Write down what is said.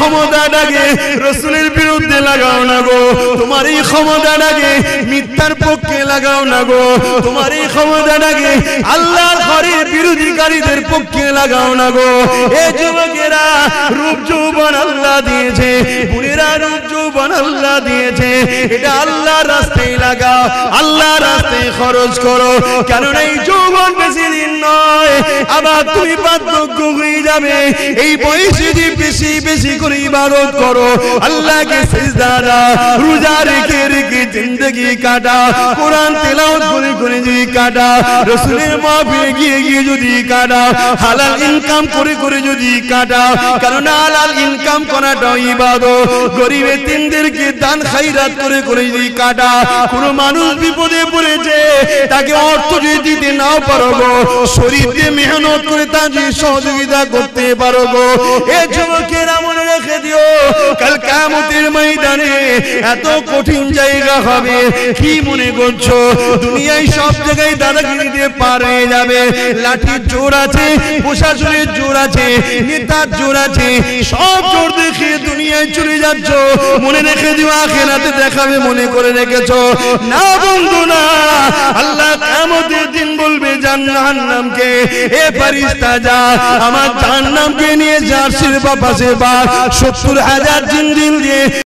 ক্ষমতাটাকে রাসূলের বিরুদ্ধে লাগাও না গো, তোমার এই ক্ষমতাটাকে মিথ্যার পক্ষে লাগাও না গো, তোমার এই ক্ষমতাটাকে আল্লাহর ঘরের বিরোধীকারীদের পক্ষে লাগাও না গো। এ যুবকেরা, রূপ যৌবন আল্লাহ দিয়েছে, বুড়িরা রূপ যৌবন আল্লাহ দিয়েছে, এটা আল্লাহর রাস্তায় লাগাও, আল্লাহর রাস্তায় খরচ করো, কেননা এই যৌবন বেশি দিন নয়, আবার তুমি বার্ধক্য হয়ে যাবে। এই বয়সে যে বেশি বেশি করে ইবাদত করো, আল্লাহকে সিজদা দাও, রোজা রেখে রেখে জিন্দেগি কাটা, কোরআন তেলাওয়াত করে করে যদি কাটা, রাসূলের মাহফিলে গিয়ে গিয়ে যদি কাটা, হালাল ইনকাম করে করে যদি কাটা, কারণ হালাল ইনকাম করাটাও ইবাদত। গরিব এতিমদেরকে দান খায়রাত করে করে যদি কাটা, কোন মানুষ বিপদে পড়েছে তাকে অর্থ যদি দিতে নাও পারো গো, শরীর দিয়ে মেহনত করে তা যদি সহযোগিতা করতে পারো গো। এ যুবকেরা মনে রেখে দিও, কাল কিয়ামতের ময়দানে এত কঠিন জায়গা হবে। কি মনে করছো দুনিয়ায় সব জায়গায় দাদাগিরি দিয়ে পার হয়ে যাবে? লাঠির জোর আছে, প্রশাসনের জোর আছে, নেতার জোর আছে, সব জোর দেখে দুনিয়ায় চলে যাচ্ছ। মনে রেখে দিও আখিরাতে দেখাবে মনে করে রেখেছো না বন্ধু না। আল্লাহ কিয়ামতের দিন বলবে জাহান্নামকে, এ ফেরেশতা যা আমার জাহান্নামকে নিয়ে যা, আরশের পাশে 70,000 জিন দিয়ে